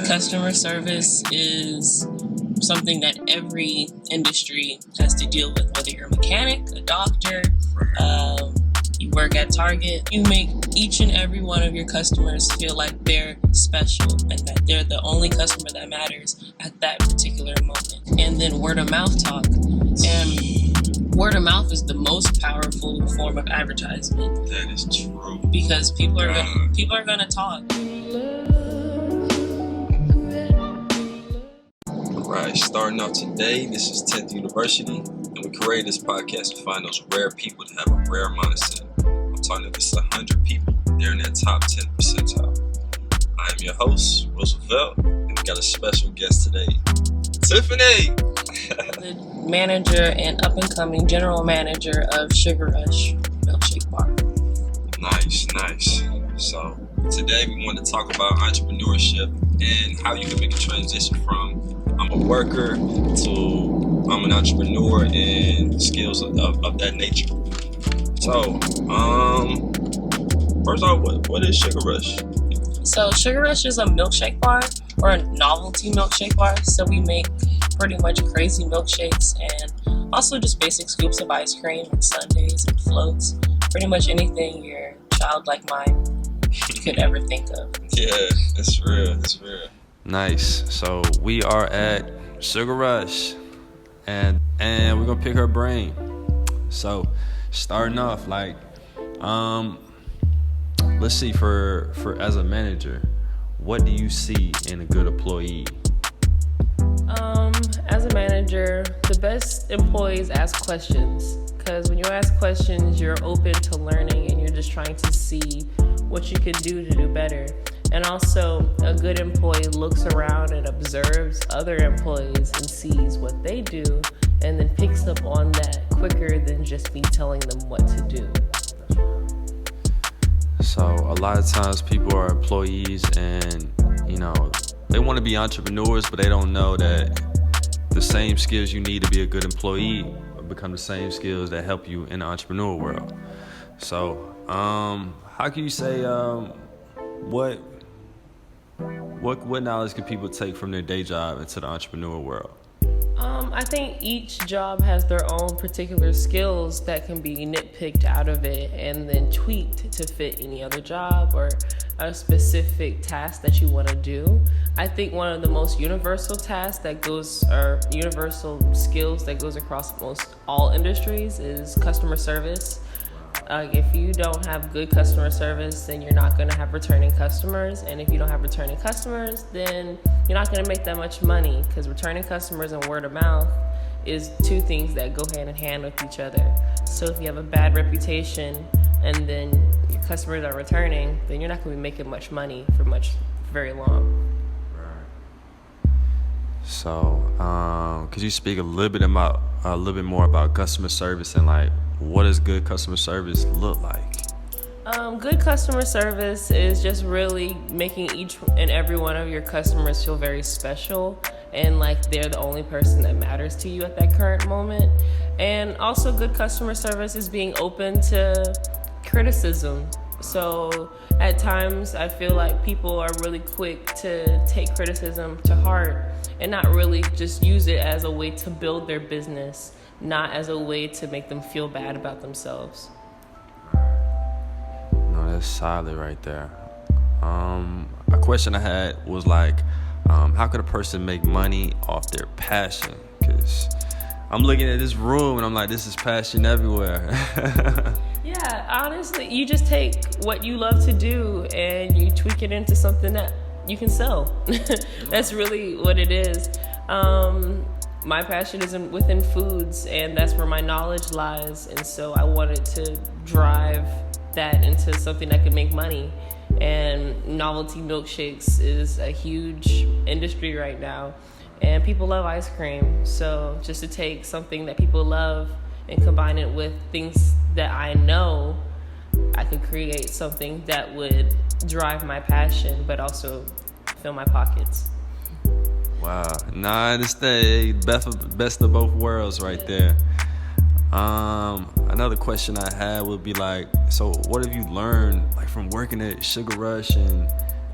Customer service is something that every industry has to deal with, whether you're a mechanic, a doctor, you work at Target. You make each and every one of your customers feel like they're special and that they're the only customer that matters at that particular moment. And then word of mouth talk. And word of mouth is the most powerful form of advertisement. That is true. Because people are gonna talk. Alright, starting out today, this is 10th University, and we created this podcast to find those rare people that have a rare mindset. I'm talking to this 100 people, they're in that top 10 percentile. I am your host, Roosevelt, and we got a special guest today, Tiffany! The manager and up-and-coming general manager of Sugar Rush Milkshake Bar. Nice. So, today we want to talk about entrepreneurship and how you can make a transition from I'm a worker to I'm an entrepreneur and skills of that nature. So, first off, what is Sugar Rush? So Sugar Rush is a milkshake bar or a novelty milkshake bar. So we make pretty much crazy milkshakes and also just basic scoops of ice cream and sundaes and floats. Pretty much anything your childlike mind could ever think of. Yeah, that's real. Nice. So we are at Sugar Rush, and we're gonna pick her brain. So starting off, let's see, for as a manager, what do you see in a good employee? As a manager, the best employees ask questions, because when you ask questions, you're open to learning and you're just trying to see what you can do to do better. And also, a good employee looks around and observes other employees and sees what they do and then picks up on that quicker than just me telling them what to do. So a lot of times people are employees and, they want to be entrepreneurs, but they don't know that the same skills you need to be a good employee become the same skills that help you in the entrepreneur world. So, how can you say, what knowledge can people take from their day job into the entrepreneur world? I think each job has their own particular skills that can be nitpicked out of it and then tweaked to fit any other job or a specific task that you want to do. I think one of the most universal universal skills that goes across most all industries is customer service. If you don't have good customer service, then you're not going to have returning customers. And if you don't have returning customers, then you're not going to make that much money, because returning customers and word of mouth is two things that go hand in hand with each other. So if you have a bad reputation and then your customers are returning, then you're not going to be making much money for very long. So, could you speak a little bit more about customer service and what does good customer service look like? Good customer service is just really making each and every one of your customers feel very special and like they're the only person that matters to you at that current moment. And also good customer service is being open to criticism. So at times I feel like people are really quick to take criticism to heart and not really just use it as a way to build their business, not as a way to make them feel bad about themselves. No, that's solid right there. A question I had was how could a person make money off their passion? Because I'm looking at this room and I'm like, this is passion everywhere. Yeah, honestly, you just take what you love to do and you tweak it into something that you can sell. That's really what it is. My passion is within foods, and that's where my knowledge lies. And so I wanted to drive that into something that could make money. And novelty milkshakes is a huge industry right now. And people love ice cream. So just to take something that people love and combine it with things that I know, I could create something that would drive my passion, but also fill my pockets. Wow. Nah, I understand. Best of both worlds right there. Another question I had would be so what have you learned from working at Sugar Rush and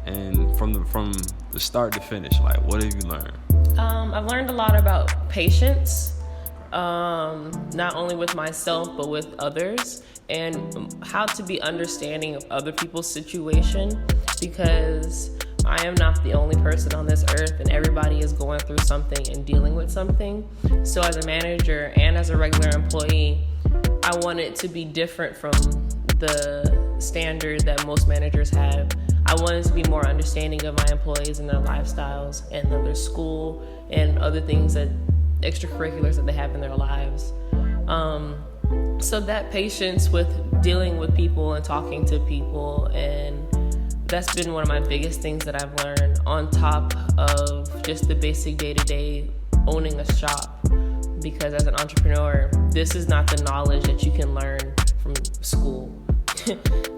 And from the start to finish, like, what have you learned? I've learned a lot about patience, not only with myself, but with others, and how to be understanding of other people's situation, because I am not the only person on this earth, and everybody is going through something and dealing with something. So as a manager and as a regular employee, I want it to be different from the standard that most managers have. I wanted to be more understanding of my employees and their lifestyles and their school and other things, that extracurriculars that they have in their lives. So that patience with dealing with people and talking to people, and that's been one of my biggest things that I've learned, on top of just the basic day-to-day owning a shop. Because as an entrepreneur, this is not the knowledge that you can learn from school.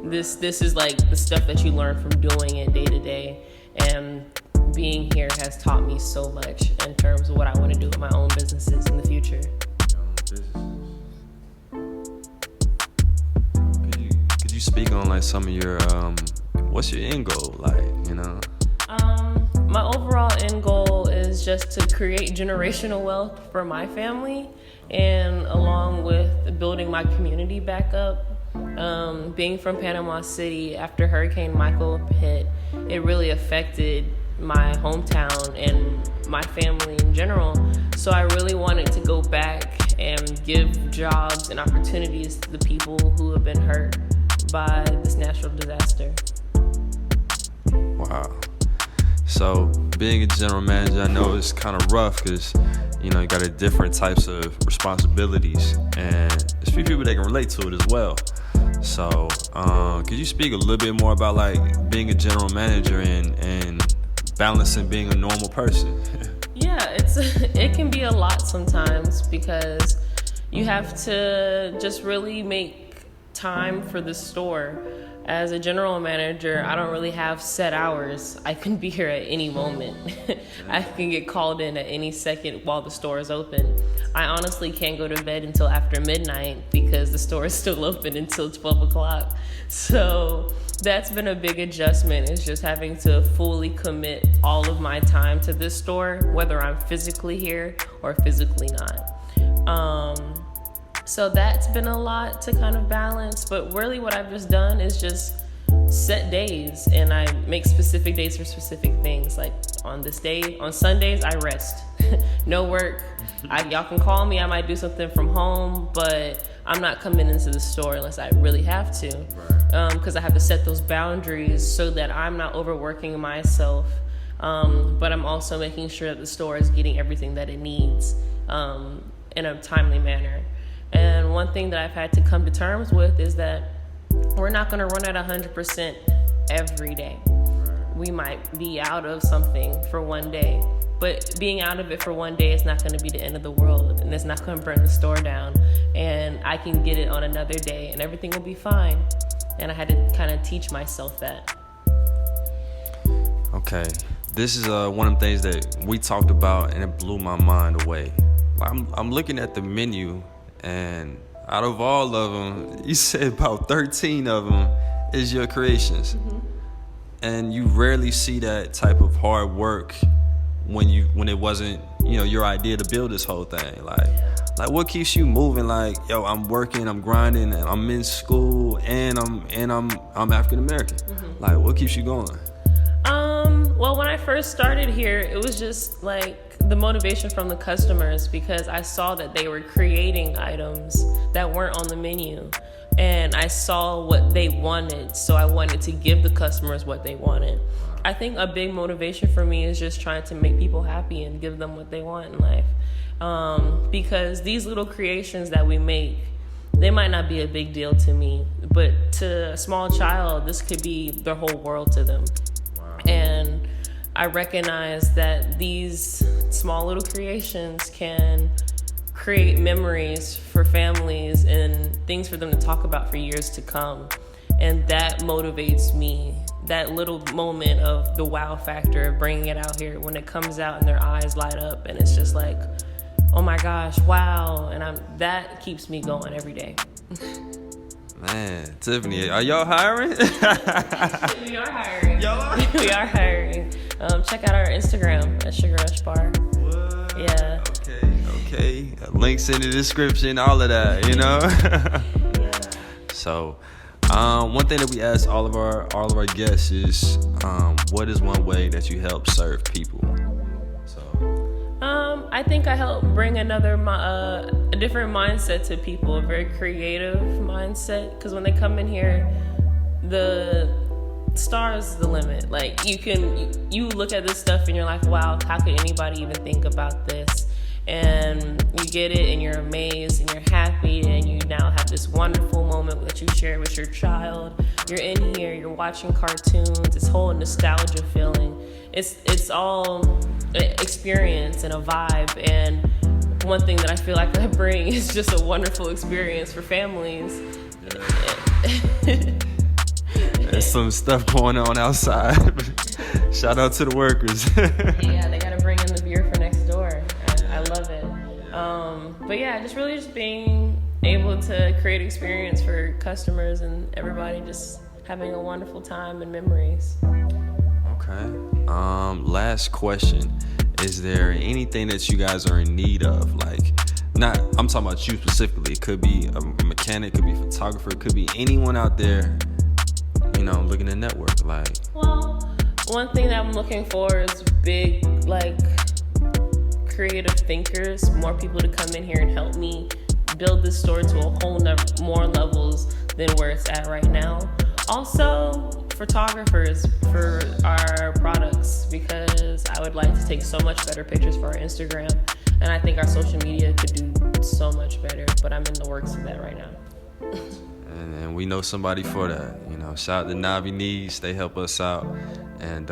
This is like the stuff that you learn from doing it day to day, and being here has taught me so much in terms of what I want to do with my own businesses in the future. Could you speak on like some of your what's your end goal, like, you know? My overall end goal is just to create generational wealth for my family, and along with building my community back up. Being from Panama City, after Hurricane Michael hit, it really affected my hometown and my family in general. So I really wanted to go back and give jobs and opportunities to the people who have been hurt by this natural disaster. Wow. So being a general manager, I know it's kind of rough because, you know, you got a different types of responsibilities, and there's few people that can relate to it as well. So could you speak a little bit more about like being a general manager and balancing being a normal person? Yeah, it can be a lot sometimes, because you have to just really make time for the store. As a general manager, I don't really have set hours. I can be here at any moment. I can get called in at any second while the store is open. I honestly can't go to bed until after midnight because the store is still open until 12 o'clock. So that's been a big adjustment, is just having to fully commit all of my time to this store, whether I'm physically here or physically not. So that's been a lot to kind of balance, but really what I've just done is just set days, and I make specific days for specific things. Like on this day, on Sundays, I rest. No work. Y'all can call me, I might do something from home, but I'm not coming into the store unless I really have to. Because I have to set those boundaries so that I'm not overworking myself, but I'm also making sure that the store is getting everything that it needs in a timely manner. And one thing that I've had to come to terms with is that we're not going to run at 100% every day. We might be out of something for one day, but being out of it for one day is not going to be the end of the world, and it's not going to burn the store down, and I can get it on another day and everything will be fine. And I had to kind of teach myself that. Okay, this is one of the things that we talked about, and it blew my mind away. I'm looking at the menu, and out of all of them, you said about 13 of them is your creations. Mm-hmm. And you rarely see that type of hard work when it wasn't, you know, your idea to build this whole thing. Like what keeps you moving? Like, yo, I'm working, I'm grinding, and I'm in school, and I'm African American. Mm-hmm. Like, what keeps you going? Well, when I first started here, it was just like the motivation from the customers, because I saw that they were creating items that weren't on the menu, and I saw what they wanted, so I wanted to give the customers what they wanted. I think a big motivation for me is just trying to make people happy and give them what they want in life, because these little creations that we make, they might not be a big deal to me, but to a small child, this could be their whole world to them. And I recognize that these small little creations can create memories for families and things for them to talk about for years to come. And that motivates me. That little moment of the wow factor of bringing it out here, when it comes out and their eyes light up and it's just like, oh my gosh, wow. And that keeps me going every day. Man, Tiffany, are y'all hiring? We are hiring. Y'all are? We are hiring. Check out our Instagram at Sugar Rush Bar. What? Yeah. Okay. Links in the description, all of that, you know? Yeah. So, one thing that we ask all of our guests is, what is one way that you help serve people? So, I think I help bring a different mindset to people, a very creative mindset. Because when they come in here, the stars the limit. Like you look at this stuff and you're like, wow, how could anybody even think about this? And you get it and you're amazed and you're happy and you now have this wonderful moment that you share with your child. You're in here, you're watching cartoons, this whole nostalgia feeling. It's all experience and a vibe, and one thing that I feel like I bring is just a wonderful experience for families. there's some stuff going on outside. Shout out to the workers. Yeah, they gotta bring in the beer for next door. I love it. But yeah, just being able to create experience for customers and everybody, just having a wonderful time and memories. Okay. Last question. Is there anything that you guys are in need of? Like, I'm talking about you specifically. It could be a mechanic, could be a photographer, it could be anyone out there, looking to network. Like, well, one thing that I'm looking for is big, creative thinkers, more people to come in here and help me build this store to a whole more levels than where it's at right now. Also, photographers for our products, because I would like to take so much better pictures for our Instagram, and I think our social media could do so much better, but I'm in the works of that right now. and we know somebody for that. Shout out to Navi Needs. They help us out. And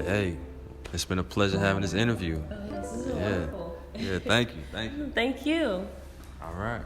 hey, it's been a pleasure having this interview. This is wonderful. Yeah, thank you. Thank you. All right.